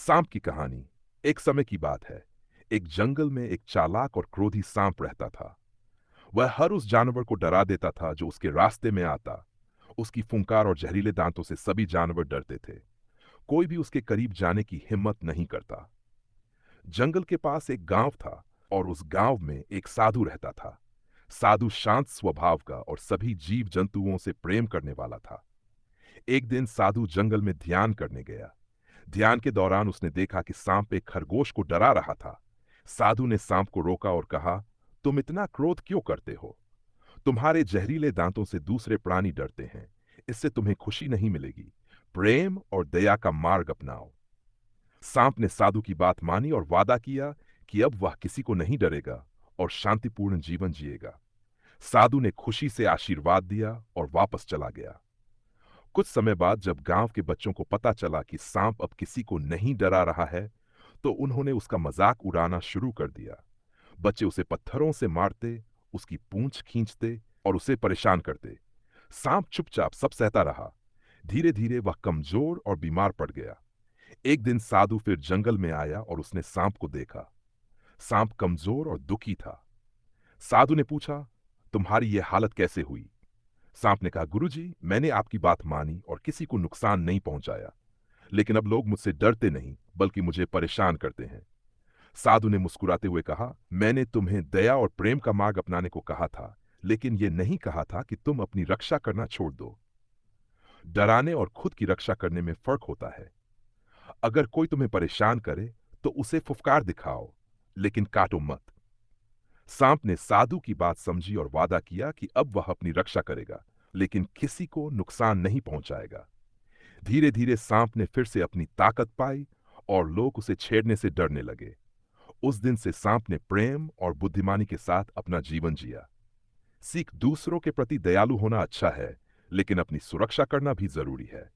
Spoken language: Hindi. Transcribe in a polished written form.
सांप की कहानी। एक समय की बात है। एक जंगल में एक चालाक और क्रोधी सांप रहता था। वह हर उस जानवर को डरा देता था जो उसके रास्ते में आता। उसकी फुंकार और जहरीले दांतों से सभी जानवर डरते थे। कोई भी उसके करीब जाने की हिम्मत नहीं करता। जंगल के पास एक गांव था और उस गांव में एक साधु रहता था। साधु शांत स्वभाव का और सभी जीव जंतुओं से प्रेम करने वाला था। एक दिन साधु जंगल में ध्यान करने गया। ध्यान के दौरान उसने देखा कि सांप एक खरगोश को डरा रहा था। साधु ने सांप को रोका और कहा, तुम इतना क्रोध क्यों करते हो? तुम्हारे जहरीले दांतों से दूसरे प्राणी डरते हैं। इससे तुम्हें खुशी नहीं मिलेगी। प्रेम और दया का मार्ग अपनाओ। सांप ने साधु की बात मानी और वादा किया कि अब वह किसी को नहीं डरेगा और शांतिपूर्ण जीवन जिएगा। साधु ने खुशी से आशीर्वाद दिया और वापस चला गया। कुछ समय बाद जब गांव के बच्चों को पता चला कि सांप अब किसी को नहीं डरा रहा है, तो उन्होंने उसका मजाक उड़ाना शुरू कर दिया। बच्चे उसे पत्थरों से मारते, उसकी पूंछ खींचते और उसे परेशान करते। सांप चुपचाप सब सहता रहा। धीरे धीरे वह कमजोर और बीमार पड़ गया। एक दिन साधु फिर जंगल में आया और उसने सांप को देखा। सांप कमजोर और दुखी था। साधु ने पूछा, तुम्हारी यह हालत कैसे हुई? सांप ने कहा, गुरुजी, मैंने आपकी बात मानी और किसी को नुकसान नहीं पहुंचाया, लेकिन अब लोग मुझसे डरते नहीं बल्कि मुझे परेशान करते हैं। साधु ने मुस्कुराते हुए कहा, मैंने तुम्हें दया और प्रेम का मार्ग अपनाने को कहा था, लेकिन यह नहीं कहा था कि तुम अपनी रक्षा करना छोड़ दो। डराने और खुद की रक्षा करने में फर्क होता है। अगर कोई तुम्हें परेशान करे तो उसे फुफकार दिखाओ, लेकिन काटो मत। सांप ने साधु की बात समझी और वादा किया कि अब वह अपनी रक्षा करेगा, लेकिन किसी को नुकसान नहीं पहुंचाएगा। धीरे धीरे सांप ने फिर से अपनी ताकत पाई और लोग उसे छेड़ने से डरने लगे। उस दिन से सांप ने प्रेम और बुद्धिमानी के साथ अपना जीवन जिया। सीख, दूसरों के प्रति दयालु होना अच्छा है, लेकिन अपनी सुरक्षा करना भी जरूरी है।